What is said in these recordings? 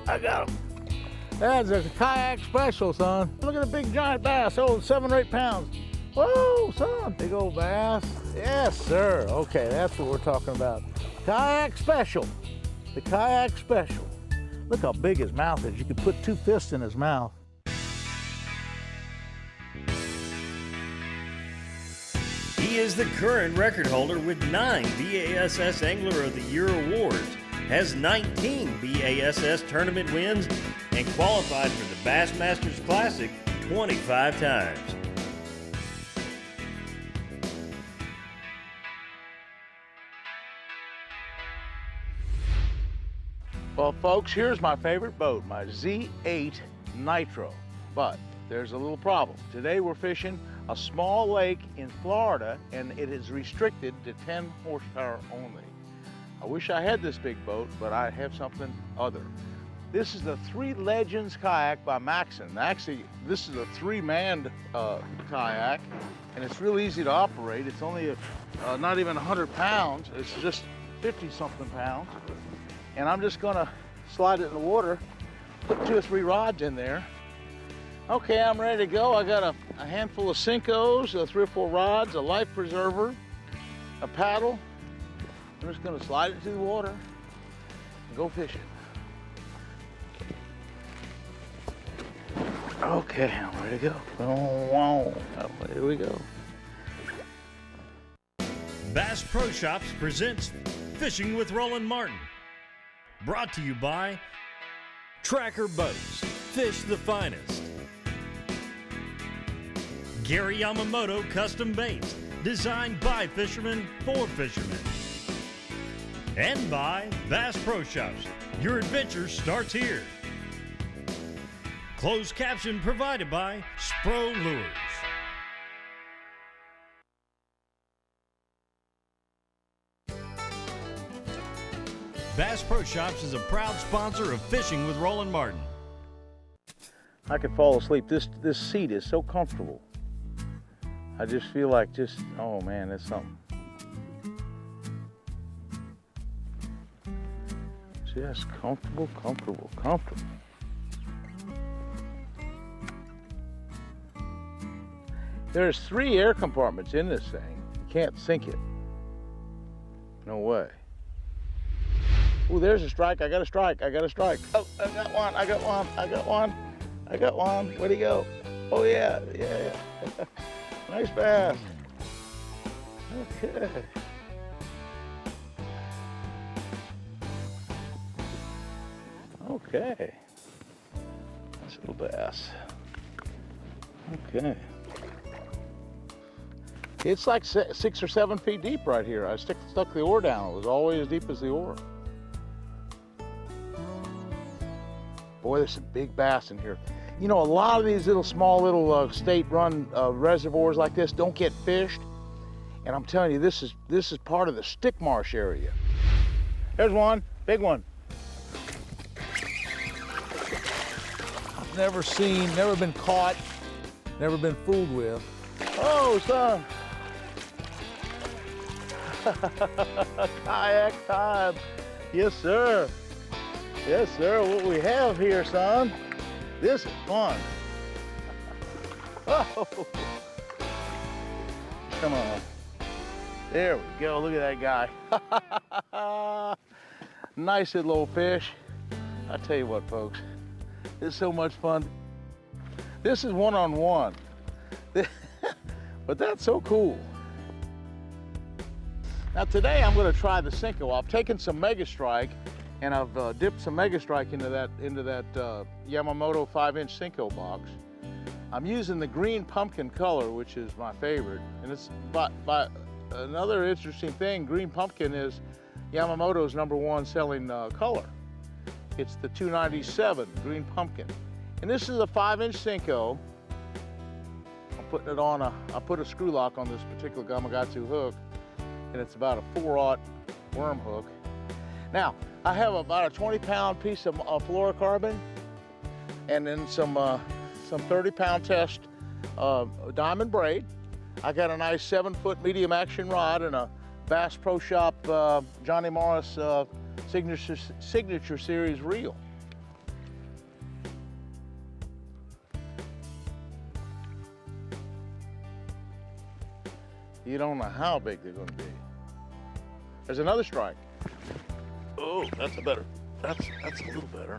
I got him. That's a kayak special, son. Look at the big giant bass, 7 or 8 pounds. Whoa, son, big old bass. Yes, sir. Okay, that's what we're talking about. Kayak special, the kayak special. Look how big his mouth is. You could put 2 fists in his mouth. He is the current record holder with 9 BASS Angler of the Year awards, has 19 BASS tournament wins, and qualified for the Bassmasters Classic 25 times. Well, folks, here's my favorite boat, my Z8 Nitro. But there's a little problem. Today we're fishing a small lake in Florida, and it is restricted to 10 horsepower only. I wish I had this big boat, but I have something other. This is the Three Legends kayak by Maxon. Actually, this is a 3-manned kayak, and it's real easy to operate. It's only not even 100 pounds. It's just 50-something pounds. And I'm just gonna slide it in the water, put 2 or 3 rods in there. Okay, I'm ready to go. I got a handful of Cincos, 3 or 4 rods, a life preserver, a paddle. I'm just gonna slide it to the water and go fishing. Okay, I'm ready to go. Oh, here we go. Bass Pro Shops presents Fishing with Roland Martin. Brought to you by Tracker Boats, fish the finest. Gary Yamamoto Custom Baits, designed by fishermen for fishermen. And by Bass Pro Shops, your adventure starts here. Closed caption provided by Spro Lures. Bass Pro Shops is a proud sponsor of Fishing with Roland Martin. I could fall asleep. This seat is so comfortable. I just feel like oh man, it's something. Just comfortable, comfortable, comfortable. There's 3 air compartments in this thing. You can't sink it. No way. Oh, there's a strike. I got a strike. I got a strike. Oh, I got one. I got one. I got one. I got one. Where'd he go? Oh, yeah. Yeah. Nice bass. Okay. Okay. Nice little bass. Okay. It's like 6 or 7 feet deep right here. I stuck the oar down. It was always as deep as the oar. Boy, there's some big bass in here. You know, a lot of these small little state-run reservoirs like this don't get fished. And I'm telling you, this is part of the stick marsh area. There's one, big one. I've never been caught, never been fooled with. Oh, son. Kayak time. Yes, sir. Yes, sir. What we have here, son. This is fun. Oh. Come on. There we go. Look at that guy. Nice little old fish. I tell you what, folks. It's so much fun. This is one-on-one. But that's so cool. Now today I'm going to try the Cinco. I've taken some Mega Strike and I've dipped some Mega Strike into that Yamamoto 5-inch Cinco box. I'm using the green pumpkin color, which is my favorite. And it's by another interesting thing, green pumpkin is Yamamoto's #1 selling color. It's the 297 green pumpkin. And this is a 5-inch Cinco. I'm putting it on I put a screw lock on this particular Gamakatsu hook, and it's about a 4/0 worm hook. Now, I have about a 20-pound piece of fluorocarbon, and then some 30-pound test diamond braid. I got a nice 7-foot medium action rod and a Bass Pro Shop Johnny Morris signature series reel. You don't know how big they're going to be. There's another strike. Oh, that's a little better.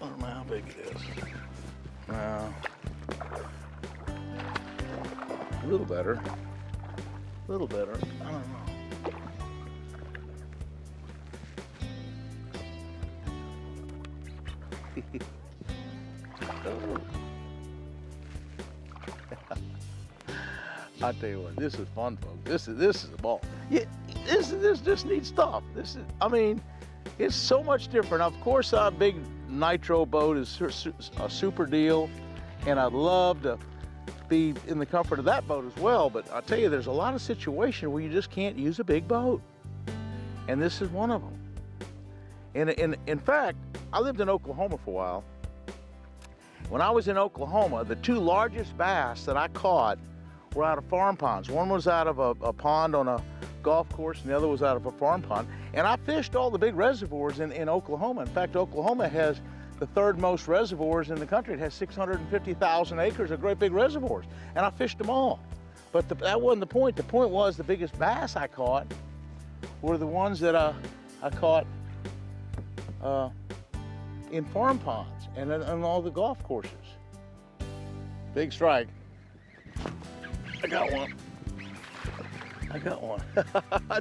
I don't know how big it is. No. A little better. A little better. I don't know. Oh. I tell you what, this is fun, folks. This is a ball. Yeah, this just neat stuff. I mean, it's so much different. Of course, a big nitro boat is a super deal, and I'd love to be in the comfort of that boat as well. But I tell you, there's a lot of situations where you just can't use a big boat, and this is one of them. And in fact, I lived in Oklahoma for a while. When I was in Oklahoma, the two largest bass that I caught were out of farm ponds. One was out of a pond on a golf course, and the other was out of a farm pond. And I fished all the big reservoirs in Oklahoma. In fact, Oklahoma has the third most reservoirs in the country. It has 650,000 acres of great big reservoirs, and I fished them all. But that wasn't the point. The point was the biggest bass I caught were the ones that I caught in farm ponds and on all the golf courses. Big strike. I got one.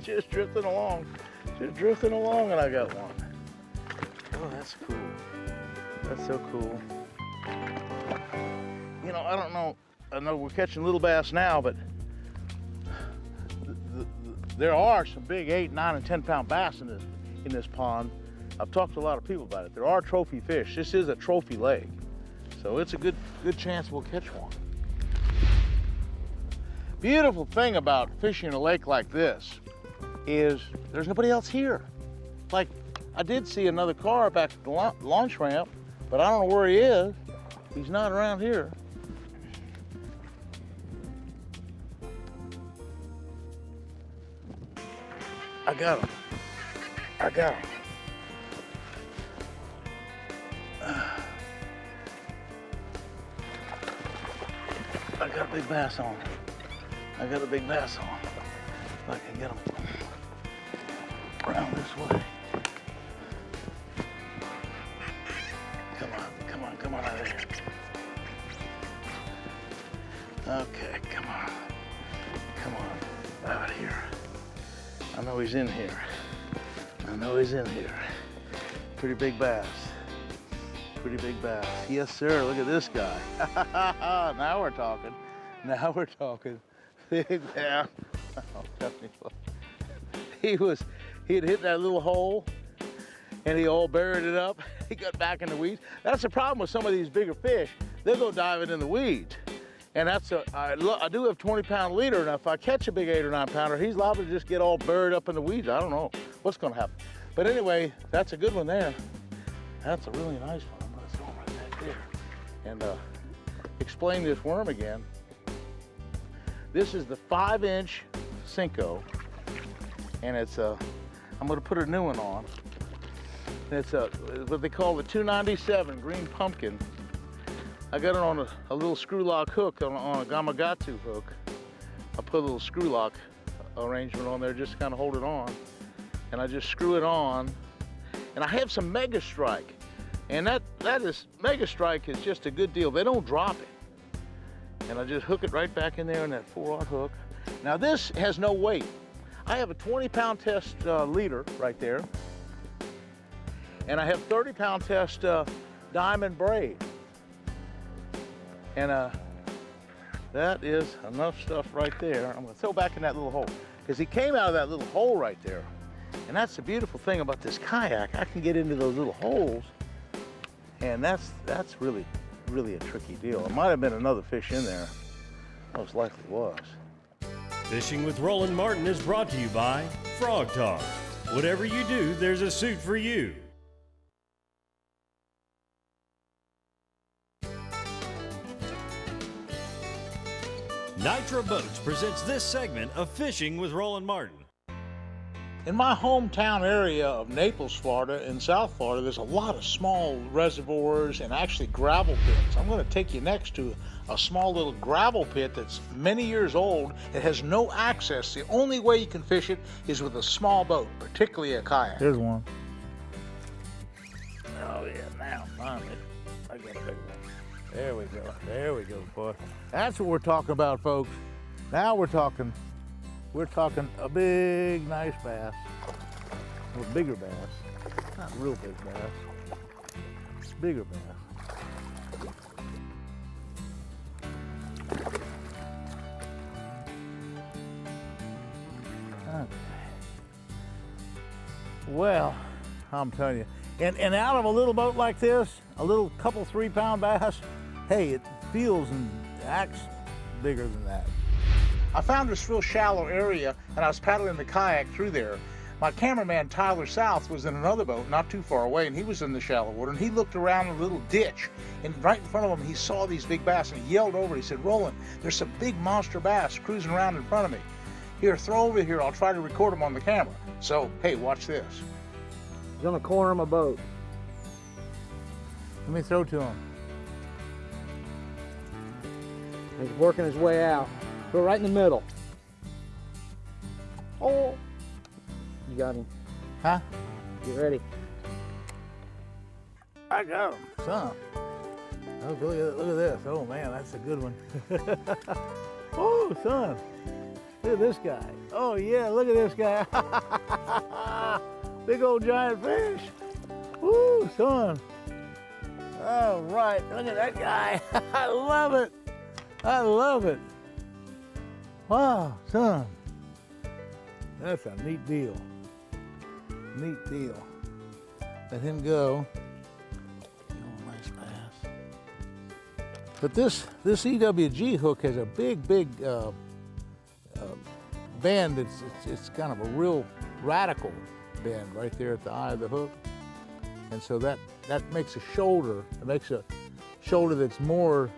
Just drifting along, and I got one. Oh, that's cool. That's so cool. You know, I know we're catching little bass now, but there are some big 8, 9, and 10 pound bass in this pond. I've talked to a lot of people about it. There are trophy fish. This is a trophy lake, so it's a good chance we'll catch one. Beautiful thing about fishing a lake like this is there's nobody else here. Like, I did see another car back at the launch ramp, but I don't know where he is. He's not around here. I got him. I got a big bass on. If I can get him around this way. Come on out of here. Okay, come on, out here. I know he's in here. Pretty big bass. Yes, sir, look at this guy. Now we're talking. Big bass. He had hit that little hole and he all buried it up. He got back in the weeds. That's the problem with some of these bigger fish. They'll go diving in the weeds. And I do have 20-pound leader, and if I catch a big 8 or 9 pounder, he's liable to just get all buried up in the weeds. I don't know what's gonna happen. But anyway, that's a good one there. That's a really nice one. I'm gonna throw him right back there. And explain this worm again. This is the 5-inch Cinco, and I'm gonna put a new one on. It's what they call the 297 green pumpkin. I got it on a little screw lock hook on a Gamakatsu hook. I put a little screw lock arrangement on there just to kind of hold it on. And I just screw it on. And I have some Mega Strike. And Mega Strike is just a good deal. They don't drop it. And I just hook it right back in there in that 4/0 hook. Now this has no weight. I have a 20-pound test leader right there. And I have 30-pound test diamond braid. And that is enough stuff right there. I'm gonna throw back in that little hole because he came out of that little hole right there. And that's the beautiful thing about this kayak. I can get into those little holes, and that's really, really a tricky deal. There might have been another fish in there. Most likely was. Fishing with Roland Martin is brought to you by Frog Talk. Whatever you do, there's a suit for you. Nitro Boats presents this segment of Fishing with Roland Martin. In my hometown area of Naples, Florida, in South Florida, there's a lot of small reservoirs and actually gravel pits. I'm going to take you next to a small little gravel pit that's many years old. It has no access. The only way you can fish it is with a small boat, particularly a kayak. Here's one. Oh yeah, now finally, I got a big one. There we go, boy. That's what we're talking about, folks. Now we're talking a big, nice bass. A bigger bass. Not real big bass. Bigger bass. Okay. Well, I'm telling you. And out of a little boat like this, a little couple 3-pound bass, hey, it feels and acts bigger than that. I found this real shallow area and I was paddling the kayak through there. My cameraman, Tyler South, was in another boat not too far away, and he was in the shallow water, and he looked around a little ditch, and right in front of him he saw these big bass, and he yelled over. He said, "Roland, there's some big monster bass cruising around in front of me. Here, throw over here, I'll try to record them on the camera." So, hey, watch this. He's on the corner of my boat. Let me throw to him. He's working his way out. Go right in the middle. Oh! You got him. Huh? Get ready. I got him. Son. Oh, look at this. Oh, man, that's a good one. Oh, son. Look at this guy. Oh, yeah, look at this guy. Big old giant fish. Woo, son. All right, look at that guy. I love it. I love it. Wow, son. That's a neat deal. Neat deal. Let him go. Oh, nice bass. But this EWG hook has a big bend. It's kind of a real radical bend right there at the eye of the hook. And so that makes a shoulder. It makes a shoulder that's more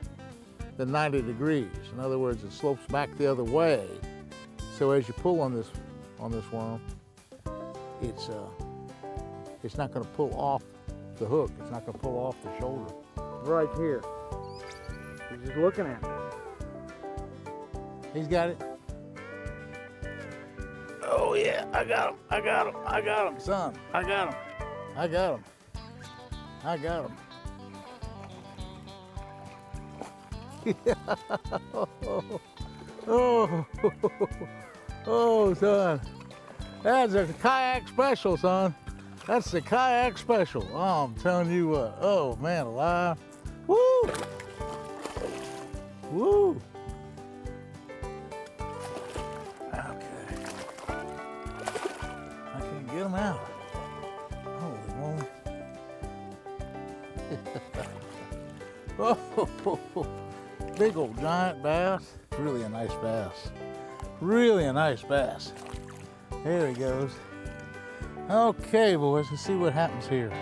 than 90 degrees. In other words, it slopes back the other way. So as you pull on this worm, it's not going to pull off the hook. It's not going to pull off the shoulder. Right here. He's just looking at me. He's got it. Oh yeah, I got him. I got him. I got him, son. I got him. I got him. I got him. Oh, son. That's a kayak special, son. That's the kayak special. Oh, I'm telling you what. Oh, man, alive. Woo! Woo! Okay. I can't get him out. Holy moly. Oh, big old giant bass. Really a nice bass. Really a nice bass. There he goes. Okay, boys, let's see what happens here.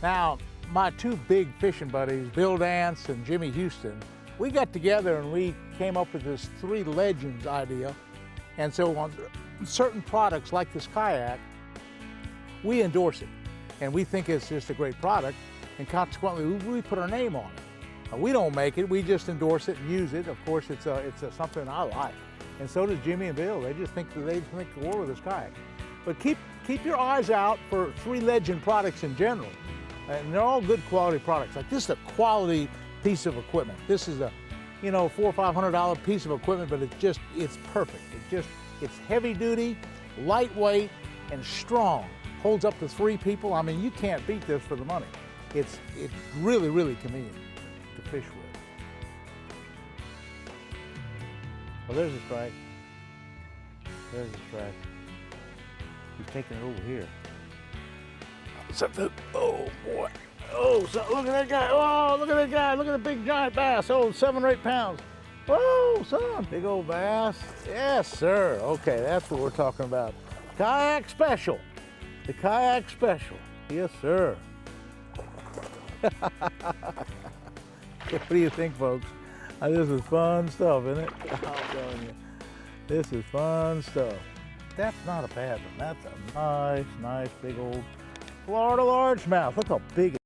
Now, my two big fishing buddies, Bill Dance and Jimmy Houston, we got together and we came up with this 3 legends idea. And so on certain products like this kayak, we endorse it. And we think it's just a great product, and consequently, we put our name on it. We don't make it, we just endorse it and use it. Of course, it's something I like. And so does Jimmy and Bill. They just think the world of this kayak. But keep your eyes out for 3 legend products in general. And they're all good quality products. Like this is a quality piece of equipment. This is a, $400 or $500 piece of equipment, but it's perfect. It's heavy duty, lightweight, and strong. Holds up to 3 people. I mean, you can't beat this for the money. It's really, really convenient to fish with. Well, there's a strike. There's a strike. He's taking it over here. Oh boy. Oh, so look at that guy. Oh, look at that guy. Look at the big giant bass. Oh, 7 or 8 pounds. Oh, son. Big old bass. Yes, sir. Okay, that's what we're talking about. Kayak special. The kayak special. Yes, sir. What do you think, folks? This is fun stuff, isn't it? I'm telling you. This is fun stuff. That's not a bad one. That's a nice big old Florida largemouth. Look how big it is.